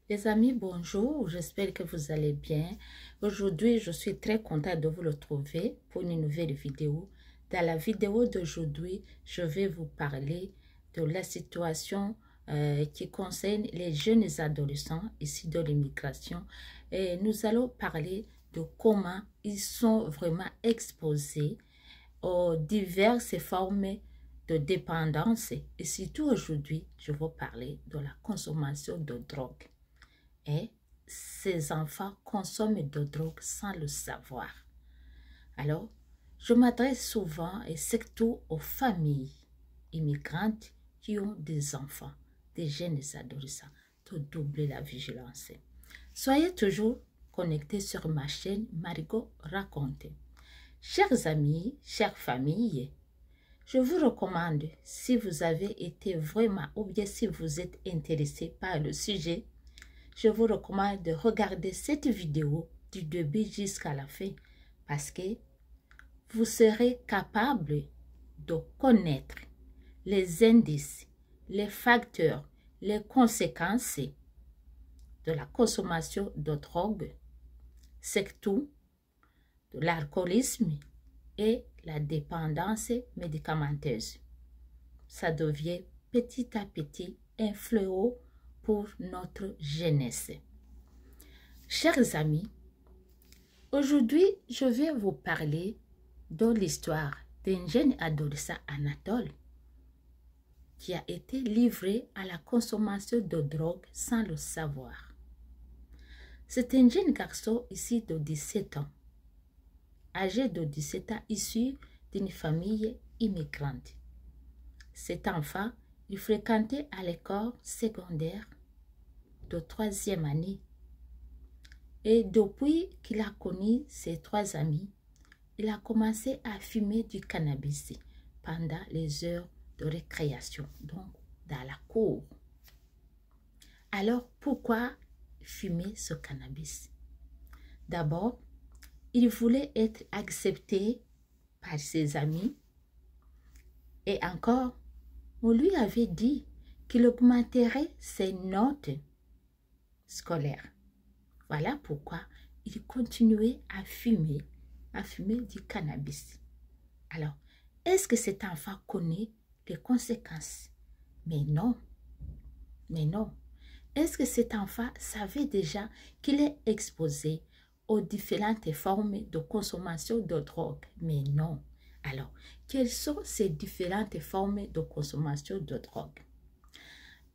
Les amis, bonjour, j'espère que vous allez bien. Aujourd'hui, je suis très contente de vous retrouver pour une nouvelle vidéo. Dans la vidéo d'aujourd'hui, je vais vous parler de la situation qui concerne les jeunes adolescents ici de l'immigration. Et nous allons parler de comment ils sont vraiment exposés aux diverses formes de dépendance. Et surtout aujourd'hui, je vais parler de la consommation de drogue. Et ces enfants consomment de drogue sans le savoir. Alors, je m'adresse souvent et surtout aux familles immigrantes qui ont des enfants, des jeunes adolescents, de doubler la vigilance. Soyez toujours connectés sur ma chaîne Marigot Raconte. Chers amis, chères familles, je vous recommande, si vous avez été vraiment ou bien si vous êtes intéressé par le sujet, je vous recommande de regarder cette vidéo du début jusqu'à la fin parce que vous serez capable de connaître les indices, les facteurs, les conséquences de la consommation de drogue, surtout de l'alcoolisme et la dépendance médicamenteuse. Ça devient petit à petit un fléau pour notre jeunesse. Chers amis, aujourd'hui, je vais vous parler de l'histoire d'un jeune adolescent Anatole qui a été livré à la consommation de drogue sans le savoir. C'est un jeune garçon ici de 17 ans, âgé de 17 ans, issu d'une famille immigrante. Cet enfant, il fréquentait à l'école secondaire de 3e année. Et depuis qu'il a connu ses 3 amis, il a commencé à fumer du cannabis pendant les heures de récréation, donc dans la cour. Alors, pourquoi fumer ce cannabis? D'abord, il voulait être accepté par ses amis et encore, on lui avait dit qu'il augmenterait ses notes scolaires. Voilà pourquoi il continuait à fumer du cannabis. Alors, est-ce que cet enfant connaît les conséquences? Mais non. Mais non. Est-ce que cet enfant savait déjà qu'il est exposé aux différentes formes de consommation de drogue? Mais non. Alors, quelles sont ces différentes formes de consommation de drogue?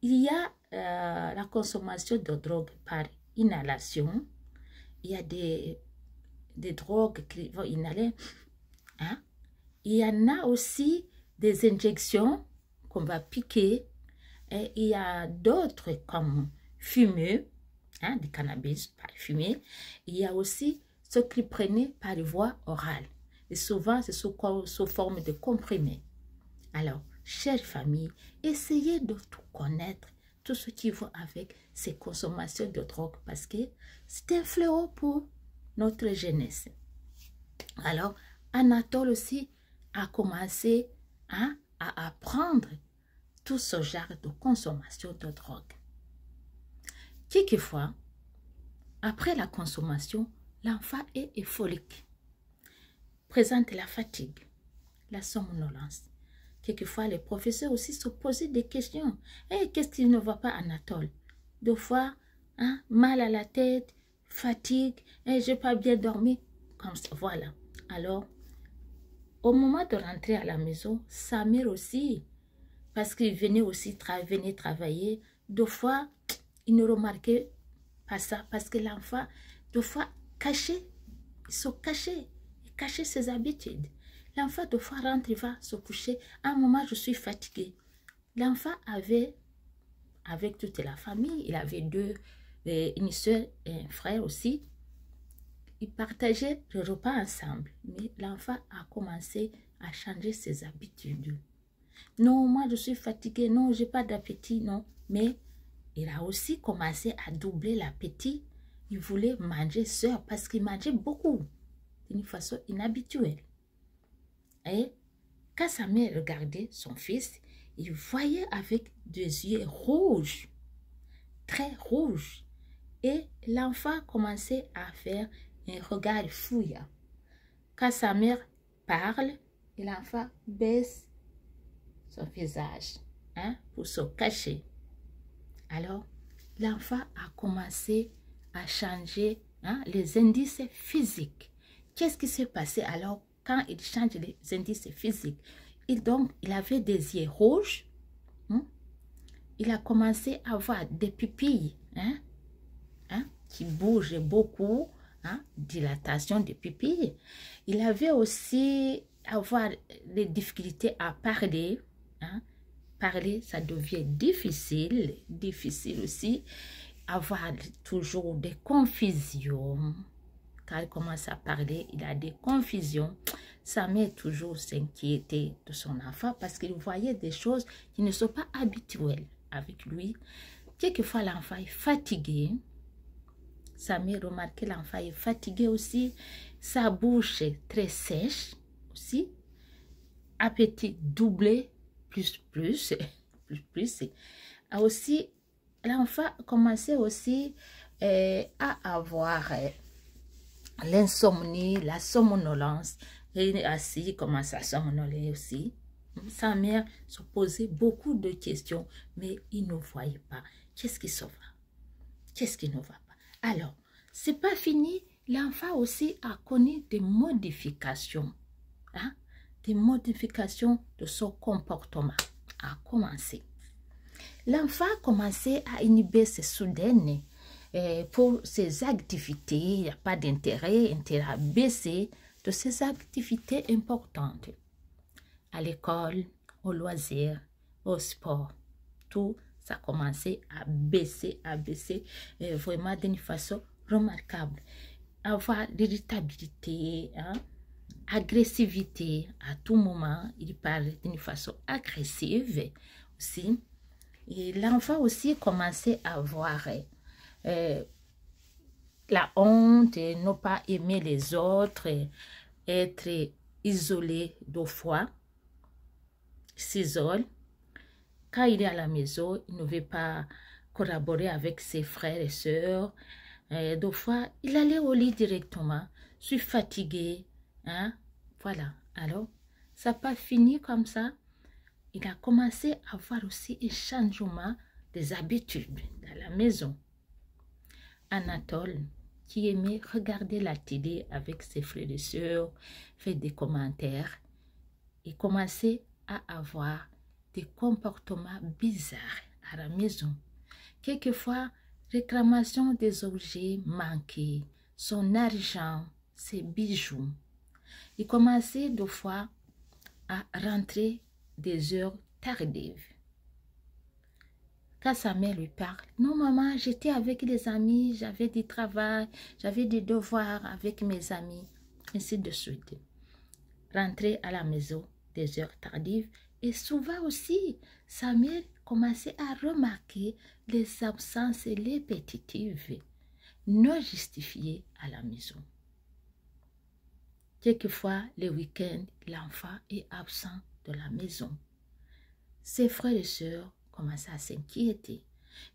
Il y a la consommation de drogue par inhalation. Il y a des drogues qui vont inhaler. Hein? Il y en a aussi des injections qu'on va piquer. Et il y a d'autres comme fumer, hein, du cannabis par fumée. Il y a aussi ce qu'ils prenaient par voie orale. Et souvent, c'est sous forme de comprimés. Alors, chère famille, essayez de tout connaître, tout ce qui va avec ces consommations de drogue, parce que c'est un fléau pour notre jeunesse. Alors, Anatole aussi a commencé à apprendre tout ce genre de consommation de drogue. Quelquefois, après la consommation, l'enfant est euphorique, présente la fatigue, la somnolence. Quelquefois, les professeurs aussi se posaient des questions. Hey, qu'est-ce qui ne va pas, Anatole? Deux fois, hein, mal à la tête, fatigue, hey, je n'ai pas bien dormi. Comme ça, voilà. Alors, au moment de rentrer à la maison, sa mère aussi, parce qu'il venait aussi travailler, deux fois, il ne remarquait pas ça, parce que l'enfant, deux fois, caché, il se cachait, il cachait ses habitudes. L'enfant, deux fois, rentre, il va se coucher. À un moment, je suis fatiguée. L'enfant avait, avec toute la famille, il avait une soeur et un frère aussi. Ils partageaient le repas ensemble. Mais l'enfant a commencé à changer ses habitudes. Non, moi, je suis fatiguée. Non, je n'ai pas d'appétit. Non, mais il a aussi commencé à doubler l'appétit. Il voulait manger seul parce qu'il mangeait beaucoup, d'une façon inhabituelle. Et quand sa mère regardait son fils, il voyait avec des yeux rouges, très rouges. Et l'enfant commençait à faire un regard fouillant. Quand sa mère parle, l'enfant baisse son visage, hein, pour se cacher. Alors, l'enfant a commencé à changer, hein, les indices physiques. Qu'est-ce qui s'est passé alors quand il change les indices physiques? Il avait des yeux rouges. Hein? Il a commencé à avoir des pupilles, qui bougent beaucoup, dilatation des pupilles. Il avait aussi avoir des difficultés à parler. Parler, ça devient difficile aussi. Avoir toujours des confusions. Quand il commence à parler, il a des confusions. Sa mère toujours s'inquiétait de son enfant parce qu'il voyait des choses qui ne sont pas habituelles avec lui. Quelquefois, l'enfant est fatigué. Sa mère remarquait l'enfant est fatigué aussi. Sa bouche est très sèche aussi. Appétit doublé, plus. Aussi, l'enfant commençait aussi à avoir l'insomnie, la somnolence. Et assis, il commence à somnoler aussi. Sa mère se posait beaucoup de questions, mais il ne voyait pas. Qu'est-ce qui se va? Qu'est-ce qui ne va pas? Alors, c'est pas fini. L'enfant aussi a connu des modifications. Des modifications de son comportement a commencé. L'enfant a commencé à inhiber ses soudaines pour ses activités. Il n'y a pas d'intérêt, intérêt à baisser de ses activités importantes. À l'école, au loisir, au sport, tout ça a commencé à baisser, vraiment d'une façon remarquable. Avoir l'irritabilité, agressivité, à tout moment, il parle d'une façon agressive aussi. Et l'enfant aussi commençait à avoir la honte, et ne pas aimer les autres, être isolé deux fois, s'isole. Quand il est à la maison, il ne veut pas collaborer avec ses frères et sœurs. Deux fois, il allait au lit directement. Je suis fatigué. Voilà. Alors, ça n'a pas fini comme ça. Il a commencé à avoir aussi un changement des habitudes dans la maison. Anatole, qui aimait regarder la télé avec ses frères et sœurs, fait des commentaires, il commençait à avoir des comportements bizarres à la maison. Quelquefois, réclamation des objets manqués, son argent, ses bijoux. Il commençait deux fois à rentrer des heures tardives. Quand sa mère lui parle, non maman, j'étais avec les amis, j'avais du travail, j'avais des devoirs avec mes amis, ainsi de suite. Rentrer à la maison des heures tardives et souvent aussi, sa mère commençait à remarquer les absences répétitives, non justifiées à la maison. Quelquefois, le week-end, l'enfant est absent de la maison. Ses frères et sœurs commencent à s'inquiéter.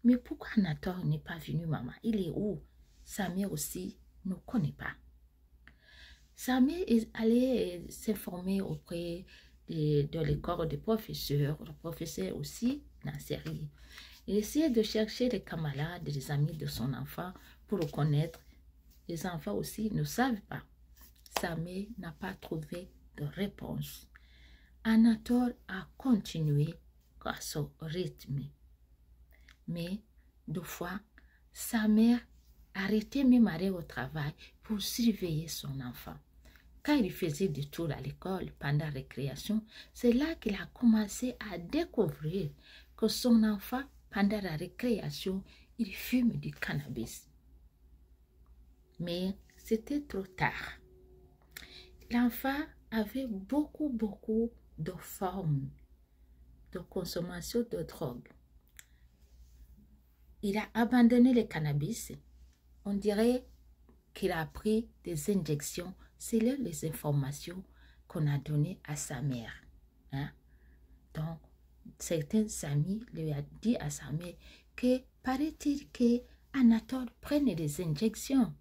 Mais pourquoi Nathan n'est pas venu, maman? Il est où? Sa mère aussi ne connaît pas. Sa mère est allée s'informer auprès de l'école des professeurs, le professeur aussi, Nasseri. Il essayait de chercher les camarades, les amis de son enfant pour le connaître. Les enfants aussi ne savent pas. Sa mère n'a pas trouvé de réponse. Anatole a continué à son rythme. Mais deux fois, sa mère arrêtait même aller au travail pour surveiller son enfant. Quand il faisait des tours à l'école pendant la récréation, c'est là qu'il a commencé à découvrir que son enfant, pendant la récréation, il fume du cannabis. Mais c'était trop tard. L'enfant avait beaucoup de formes de consommation de drogue. Il a abandonné le cannabis. On dirait qu'il a pris des injections selon les informations qu'on a données à sa mère. Donc, certains amis lui ont dit à sa mère que paraît-il que Anatole prenne des injections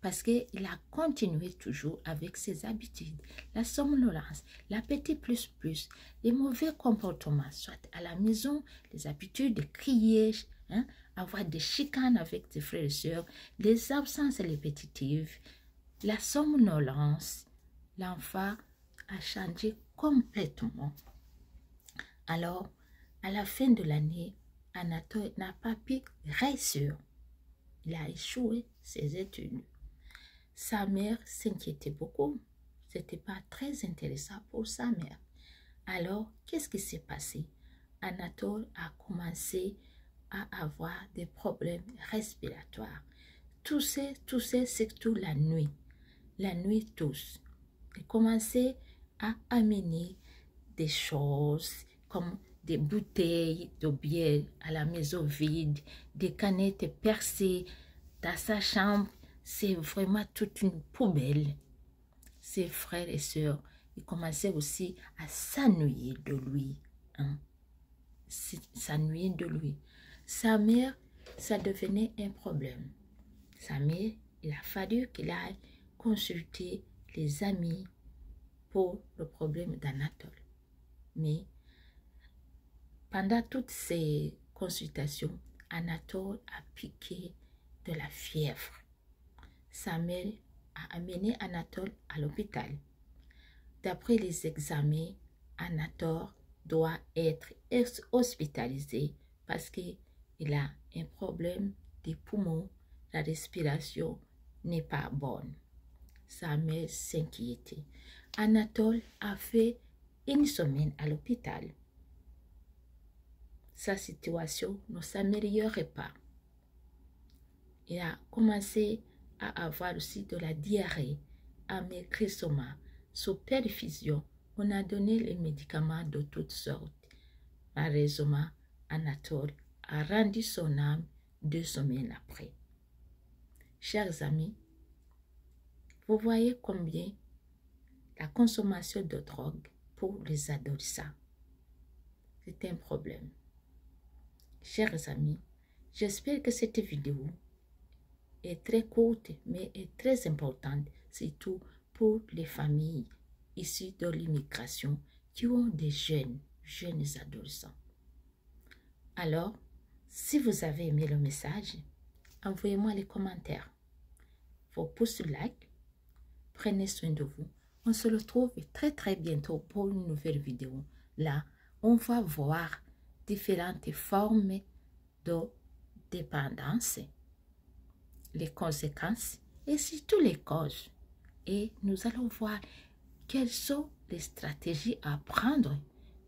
parce qu'il a continué toujours avec ses habitudes, la somnolence, l'appétit plus, les mauvais comportements, soit à la maison, les habitudes de crier, hein, avoir des chicanes avec tes frères et sœurs, les absences répétitives, la somnolence. L'enfant a changé complètement. Alors, à la fin de l'année, Anatole n'a pas pu réussir. Il a échoué ses études. Sa mère s'inquiétait beaucoup. Ce n'était pas très intéressant pour sa mère. Alors, qu'est-ce qui s'est passé? Anatole a commencé à avoir des problèmes respiratoires. Tousser, surtout la nuit. La nuit, tousse. Il commençait à amener des choses comme des bouteilles de bière à la maison vide, des canettes percées dans sa chambre. C'est vraiment toute une poubelle. Ses frères et sœurs, ils commençaient aussi à s'ennuyer de lui. Hein? S'ennuyer de lui. Sa mère, ça devenait un problème. Sa mère, il a fallu qu'il aille consulter les amis pour le problème d'Anatole. Mais pendant toutes ces consultations, Anatole a piqué de la fièvre. Sa mère a amené Anatole à l'hôpital. D'après les examens, Anatole doit être hospitalisé parce qu'il a un problème des poumons. La respiration n'est pas bonne. Sa mère s'inquiétait. Anatole a fait une semaine à l'hôpital. Sa situation ne s'améliorait pas. Il a commencé à avoir aussi de la diarrhée, amaigrissement, sous perfusion. On a donné les médicaments de toutes sortes. Malheureusement, Anatole a rendu son âme 2 semaines après. Chers amis, vous voyez combien la consommation de drogue pour les adolescents, c'est un problème. Chers amis, j'espère que cette vidéo est très courte, mais est très importante, surtout pour les familles issues de l'immigration qui ont des jeunes adolescents. Alors, si vous avez aimé le message, envoyez-moi les commentaires, vos pouces like, prenez soin de vous. On se retrouve très bientôt pour une nouvelle vidéo. Là, on va voir différentes formes de dépendance, les conséquences et surtout les causes. Et nous allons voir quelles sont les stratégies à prendre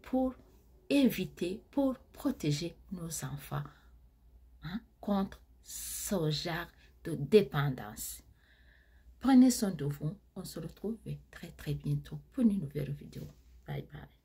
pour éviter, pour protéger nos enfants contre ce genre de dépendance. Prenez soin de vous. On se retrouve très bientôt pour une nouvelle vidéo. Bye bye.